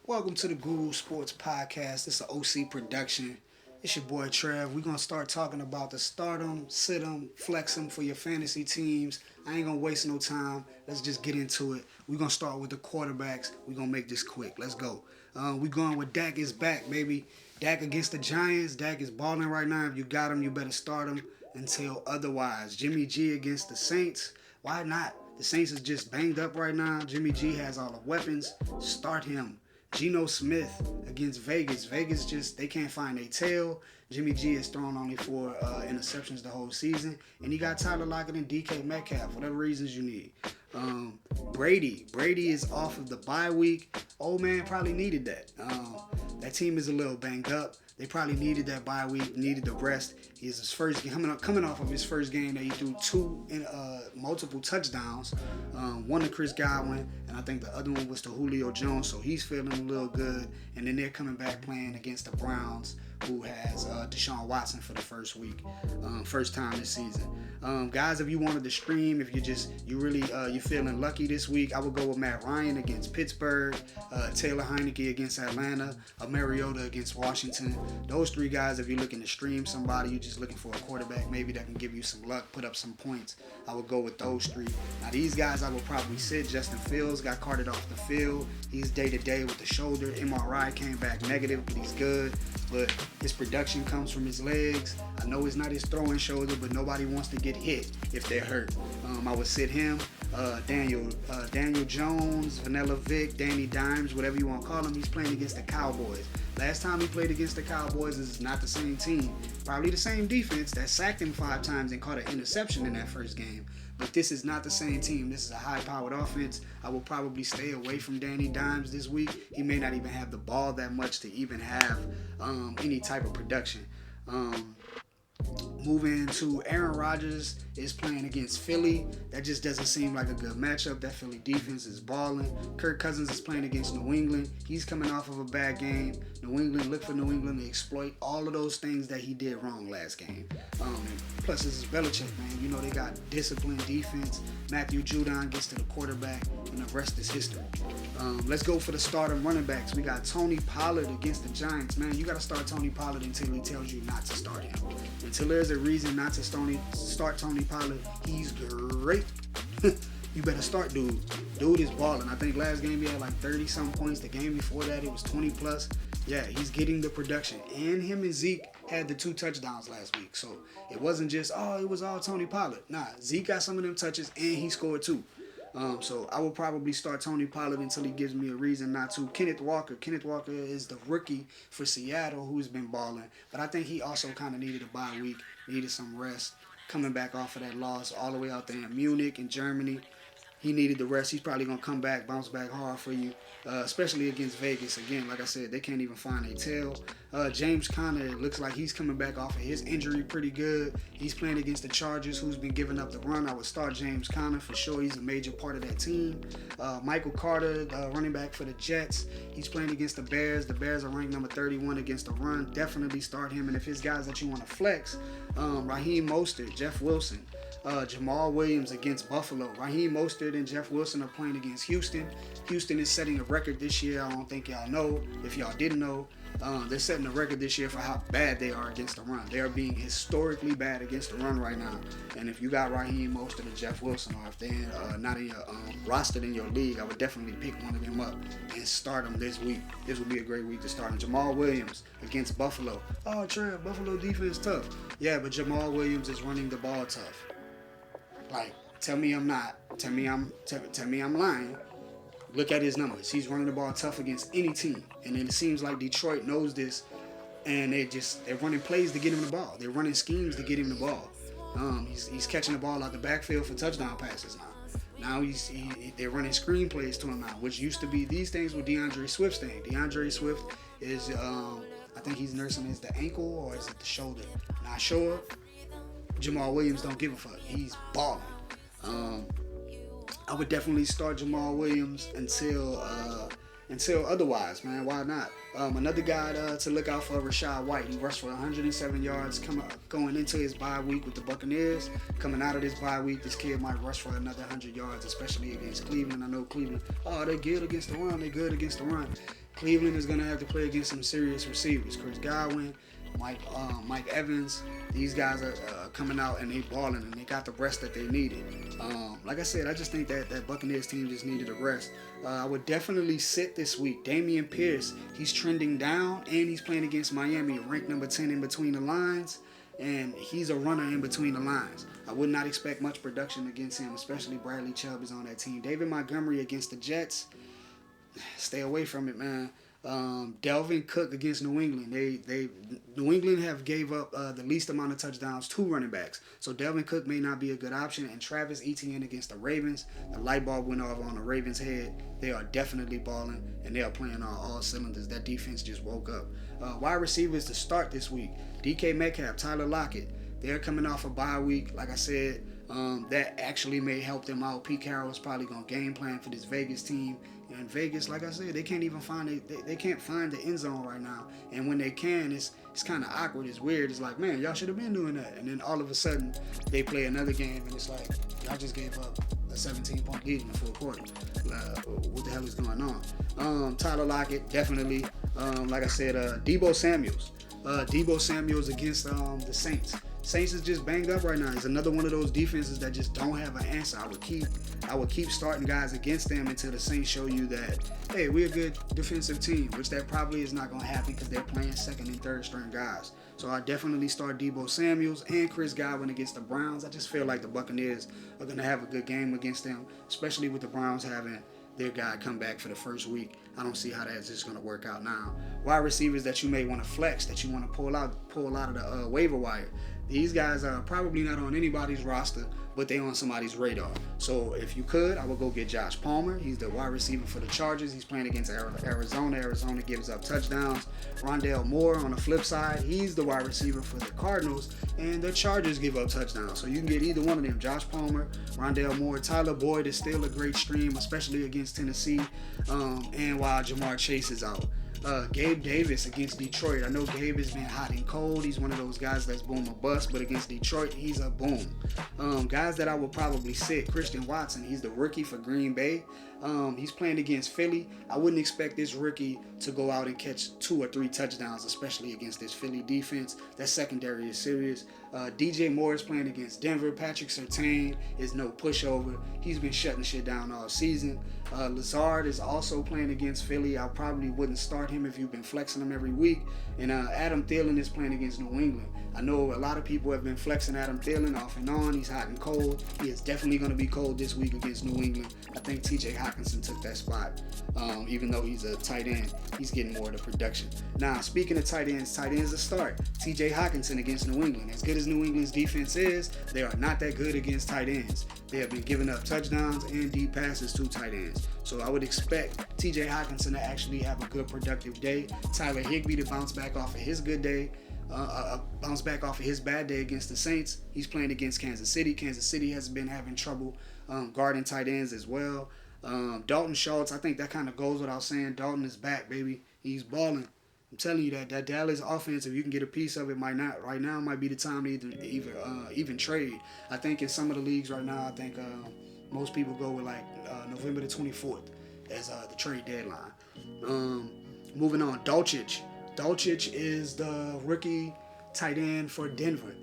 Welcome to the Guru Sports Podcast. This is an OC production. It's your boy Trev. We're going to start talking about the stardom, sit 'em, flex 'em for your fantasy teams. I ain't going to waste no time. Let's just get into it. We're going to start with the quarterbacks. We're going to make this quick. Let's go. We're going with Dak is back, baby. Dak against the Giants. Dak is balling right now. If you got him, you better start him until otherwise. Jimmy G against the Saints. Why not? The Saints is just banged up right now. Jimmy G has all the weapons. Start him. Geno Smith against Vegas. Vegas just, they can't find their tail. Jimmy G is thrown only 4 interceptions the whole season. And he got Tyler Lockett and DK Metcalf, whatever reasons you need. Brady is off of the bye week. Old man probably needed that. That team is a little banged up. They probably needed that bye week, needed the rest. He's his first coming off of his first game that he threw multiple touchdowns. One to Chris Godwin, and I think the other one was to Julio Jones. So he's feeling a little good. And then they're coming back playing against the Browns, who has Deshaun Watson for the first time this season. Guys, if you wanted to stream, if you're feeling lucky this week, I would go with Matt Ryan against Pittsburgh, Taylor Heineke against Atlanta, Mariota against Washington. Those three guys, if you're looking to stream somebody, you're just looking for a quarterback maybe that can give you some luck, put up some points, I would go with those three. Now these guys I would probably sit. Justin Fields got carted off the field. He's day-to-day with the shoulder. MRI came back negative, but he's good. But his production comes from his legs. I know it's not his throwing shoulder, but nobody wants to get hit if they're hurt. I would sit him. Daniel Jones, Vanilla Vic, Danny Dimes, whatever you want to call him. He's playing against the Cowboys. Last time he played against the Cowboys is not the same team. Probably the same defense that sacked him 5 times and caught an interception in that first game. But this is not the same team. This is a high-powered offense. I will probably stay away from Danny Dimes this week. He may not even have the ball that much to even have any type of production. Moving to Aaron Rodgers is playing against Philly. That just doesn't seem like a good matchup. That Philly defense is balling. Kirk Cousins is playing against New England. He's coming off of a bad game. Look for New England to exploit all of those things that he did wrong last game. Plus, this is Belichick, man. You know they got disciplined defense. Matthew Judon gets to the quarterback, and the rest is history. Let's go for the starting running backs. We got Tony Pollard against the Giants. Man, you got to start Tony Pollard until he tells you not to start him. Until there's a reason not to start Tony Pollard, he's great. You better start dude. Dude is balling. I think last game he had like 30-some points. The game before that it was 20+. Yeah, he's getting the production. And him and Zeke had the 2 touchdowns last week. So it wasn't just, it was all Tony Pollard. Nah, Zeke got some of them touches and he scored 2. So I will probably start Tony Pollard until he gives me a reason not to. Kenneth Walker is the rookie for Seattle who's been balling. But I think he also kind of needed a bye week, needed some rest, coming back off of that loss all the way out there in Munich in Germany. He needed the rest. He's probably going to come back, bounce back hard for you, especially against Vegas. Again, like I said, they can't even find their tail. James Conner looks like he's coming back off of his injury pretty good. He's playing against the Chargers, who's been giving up the run. I would start James Conner for sure. He's a major part of that team. Michael Carter, running back for the Jets. He's playing against the Bears. The Bears are ranked number 31 against the run. Definitely start him. And if his guys that you want to flex, Raheem Mostert, Jeff Wilson, Jamal Williams against Buffalo. Raheem Mostert and Jeff Wilson are playing against Houston. Houston is setting a record this year. I don't think y'all know. If y'all didn't know, they're setting a record this year for how bad they are against the run. They are being historically bad against the run right now. And if you got Raheem Mostert and Jeff Wilson, or if they're not in your rostered in your league, I would definitely pick one of them up and start them this week. This would be a great week to start them. Jamal Williams against Buffalo. Oh, Trev, Buffalo defense tough. Yeah, but Jamal Williams is running the ball tough. Like, tell me I'm not. Tell me I'm lying. Look at his numbers. He's running the ball tough against any team. And then it seems like Detroit knows this, and they're running plays to get him the ball. They're running schemes to get him the ball. He's catching the ball out the backfield for touchdown passes now. Now they're running screen plays to him now, which used to be these things with DeAndre Swift's thing. DeAndre Swift is, I think he's nursing is the ankle or is it the shoulder? Not sure. Jamal Williams don't give a fuck. He's balling. I would definitely start Jamal Williams until otherwise, man. Why not? Another guy to look out for, Rachaad White. He rushed for 107 yards going into his bye week with the Buccaneers. Coming out of this bye week, this kid might rush for another 100 yards, especially against Cleveland. I know Cleveland, they're good against the run. Cleveland is going to have to play against some serious receivers. Chris Godwin, Mike Evans. These guys are coming out and they balling and they got the rest that they needed. Like I said, I just think that Buccaneers team just needed a rest. I would definitely sit this week. Dameon Pierce, he's trending down and he's playing against Miami, ranked number 10 in between the lines. And he's a runner in between the lines. I would not expect much production against him, especially Bradley Chubb is on that team. David Montgomery against the Jets, stay away from it, man. Delvin Cook against New England. New England have gave up the least amount of touchdowns to running backs. So Delvin Cook may not be a good option. And Travis Etienne against the Ravens. The light bulb went off on the Ravens' head. They are definitely balling and they are playing on all cylinders. That defense just woke up. Wide receivers to start this week. DK Metcalf, Tyler Lockett. They're coming off a bye week. Like I said, that actually may help them out. Pete Carroll is probably going to game plan for this Vegas team. And Vegas, like I said, they can't even find it. They can't find the end zone right now. And when they can, it's kind of awkward. It's weird. It's like, man, y'all should have been doing that. And then all of a sudden, they play another game, and it's like, y'all just gave up a 17-point lead in the fourth quarter. What the hell is going on? Tyler Lockett, definitely. Like I said, Deebo Samuels. Deebo Samuels against the Saints. Saints is just banged up right now. It's another one of those defenses that just don't have an answer. I would keep starting guys against them until the Saints show you that, hey, we're a good defensive team, which that probably is not going to happen because they're playing second and third string guys. So I definitely start Deebo Samuels and Chris Godwin against the Browns. I just feel like the Buccaneers are going to have a good game against them, especially with the Browns having their guy come back for the first week. I don't see how that's just going to work out now. Wide receivers that you may want to flex, that you want to pull out of the waiver wire. These guys are probably not on anybody's roster, but they on somebody's radar. So if you could, I would go get Josh Palmer. He's the wide receiver for the Chargers. He's playing against Arizona. Arizona gives up touchdowns. Rondale Moore on the flip side, he's the wide receiver for the Cardinals, and the Chargers give up touchdowns. So you can get either one of them, Josh Palmer, Rondale Moore. Tyler Boyd is still a great stream, especially against Tennessee, and while Jamar Chase is out. Gabe Davis against Detroit. I know Gabe has been hot and cold. He's one of those guys that's boom or bust, but against Detroit, he's a boom. Guys that I would probably sit, Christian Watson. He's the rookie for Green Bay. He's playing against Philly. I wouldn't expect this rookie to go out and catch 2 or 3 touchdowns, especially against this Philly defense. That secondary is serious. DJ Moore is playing against Denver. Patrick Surtain is no pushover. He's been shutting shit down all season. Lazard is also playing against Philly. I probably wouldn't start him if you've been flexing him every week. And Adam Thielen is playing against New England. I know a lot of people have been flexing Adam Thielen off and on. He's hot and cold. He is definitely going to be cold this week against New England. I think TJ Hockenson took that spot. Even though he's a tight end, he's getting more of the production. Now, speaking of tight ends to start. TJ Hockenson against New England. As good as New England's defense is, they are not that good against tight ends. They have been giving up touchdowns and deep passes to tight ends. So I would expect TJ Hockenson to actually have a good productive day. Tyler Higbee to bounce back off of his good day. Bounce back off of his bad day against the Saints. He's playing against Kansas City. Kansas City has been having trouble guarding tight ends as well. Dalton Schultz, I think that kind of goes without saying. Dalton is back, baby. He's balling. I'm telling you that Dallas offense, if you can get a piece of it, might be the time to even trade. I think in some of the leagues right now, I think most people go with like November the 24th as the trade deadline. Moving on, Dulcich. Dulcich is the rookie tight end for Denver.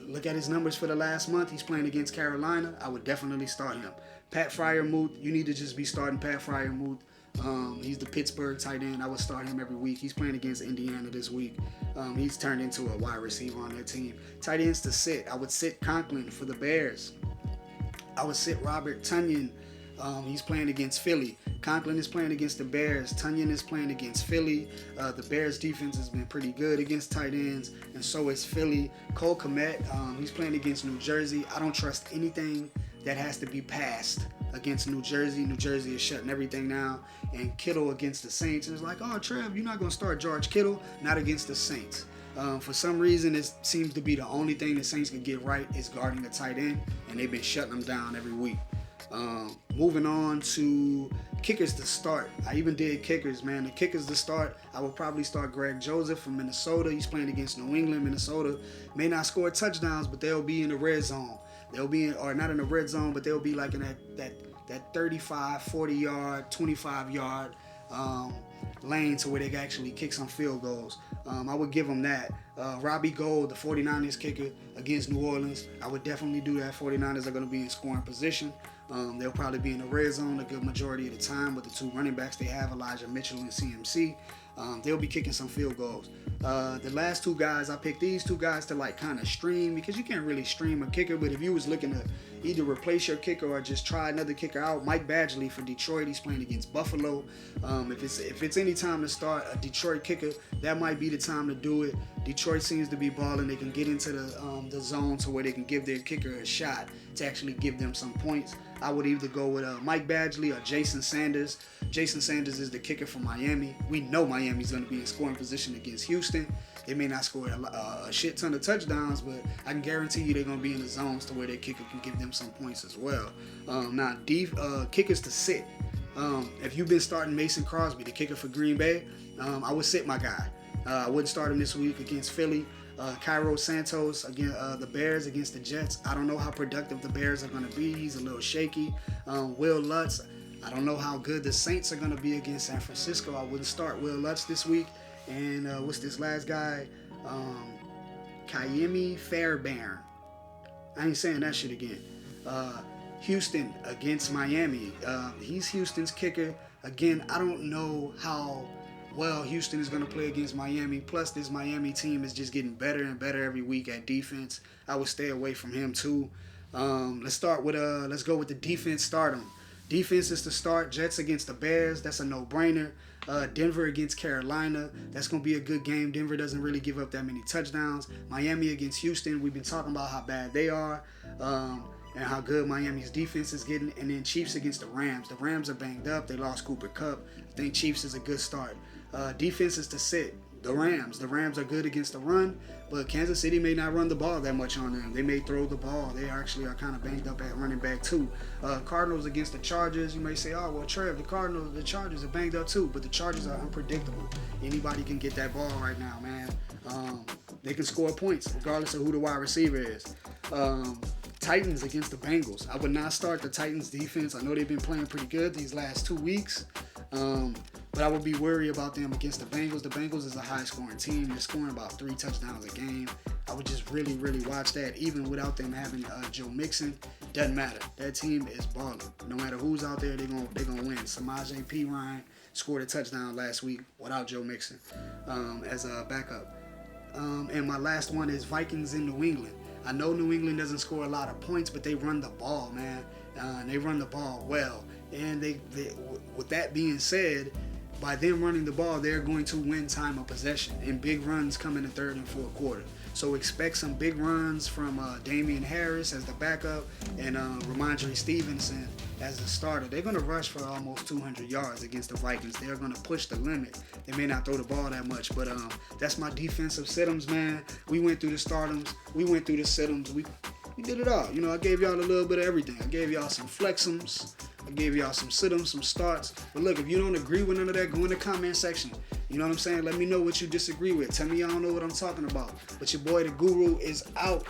Look at his numbers for the last month. He's playing against Carolina. I would definitely start him. Pat Freiermuth, you need to just be starting Pat Freiermuth. He's the Pittsburgh tight end. I would start him every week. He's playing against Indiana this week. He's turned into a wide receiver on that team. Tight ends to sit. I would sit Conklin for the Bears. I would sit Robert Tonyan. He's playing against Philly. Conklin is playing against the Bears. Tonyan is playing against Philly. The Bears defense has been pretty good against tight ends, and so is Philly. Cole Kmet, he's playing against New Jersey. I don't trust anything that has to be passed against New Jersey. New Jersey is shutting everything down. And Kittle against the Saints. And it's like, oh, Trev, you're not going to start George Kittle? Not against the Saints. For some reason, it seems to be the only thing the Saints can get right is guarding the tight end, and they've been shutting them down every week. Moving on to kickers to start. I even did kickers, man. The kickers to start, I would probably start Greg Joseph from Minnesota. He's playing against New England. Minnesota may not score touchdowns, but they'll be in the red zone. They'll be in, or not in the red zone, but they'll be like in that 35, 40 yard, 25 yard lane to where they can actually kick some field goals. I would give them that. Robbie Gould, the 49ers kicker against New Orleans, I would definitely do that. 49ers are going to be in scoring position. They'll probably be in the red zone a good majority of the time with the two running backs they have, Elijah Mitchell and CMC. They'll be kicking some field goals. The last two guys, I picked these two guys to like kind of stream, because you can't really stream a kicker, but if you was looking to either replace your kicker or just try another kicker out, Mike Badgley for Detroit, he's playing against Buffalo. If it's any time to start a Detroit kicker, that might be the time to do it. Detroit seems to be balling. They can get into the zone to where they can give their kicker a shot to actually give them some points. I would either go with Mike Badgley or Jason Sanders. Jason Sanders is the kicker for Miami. We know Miami's going to be in scoring position against Houston. They may not score a shit ton of touchdowns, but I can guarantee you they're going to be in the zones to where their kicker can give them some points as well. Now, kickers to sit. If you've been starting Mason Crosby, the kicker for Green Bay, I would sit my guy. I wouldn't start him this week against Philly. Cairo Santos against the Bears against the Jets. I don't know how productive the Bears are going to be. He's a little shaky. Will Lutz, I don't know how good the Saints are going to be against San Francisco. I wouldn't start Will Lutz this week. And what's this last guy? Kayemi Fairbairn. I ain't saying that shit again. Houston against Miami. He's Houston's kicker. Again, I don't know how well Houston is going to play against Miami. Plus, this Miami team is just getting better and better every week at defense. I would stay away from him too. Let's go with the defense. Start him. Defense is to start. Jets against the Bears. That's a no-brainer. Denver against Carolina. That's going to be a good game. Denver doesn't really give up that many touchdowns. Miami against Houston. We've been talking about how bad they are and how good Miami's defense is getting. And then Chiefs against the Rams. The Rams are banged up. They lost Cooper Kupp. I think Chiefs is a good start. Defense is to sit. The Rams. The Rams are good against the run, but Kansas City may not run the ball that much on them. They may throw the ball. They actually are kind of banged up at running back too. Cardinals against the Chargers. You may say, oh, well, Trev, the Chargers are banged up too, but the Chargers are unpredictable. Anybody can get that ball right now, man. They can score points regardless of who the wide receiver is. Titans against the Bengals. I would not start the Titans defense. I know they've been playing pretty good these last 2 weeks. But I would be worried about them against the Bengals. The Bengals is a high-scoring team. They're scoring about 3 touchdowns a game. I would just really, really watch that. Even without them having Joe Mixon, doesn't matter. That team is balling. No matter who's out there, they're gonna win. Samaje Perine scored a touchdown last week without Joe Mixon as a backup. And my last one is Vikings in New England. I know New England doesn't score a lot of points, but they run the ball, man. They run the ball well. And they with that being said, by them running the ball, they're going to win time of possession, and big runs come in the third and fourth quarter. So expect some big runs from Damian Harris as the backup and Ramondre Stevenson as the starter. They're going to rush for almost 200 yards against the Vikings. They're going to push the limit. They may not throw the ball that much, but that's my defensive Sittems, man. We went through the startums. We went through the Sittems. We did it all. I gave y'all a little bit of everything. I gave y'all some flexums. I gave y'all some sit-ems, some starts. But look, if you don't agree with none of that, go in the comment section. You know what I'm saying? Let me know what you disagree with. Tell me y'all don't know what I'm talking about. But your boy, the Guru, is out.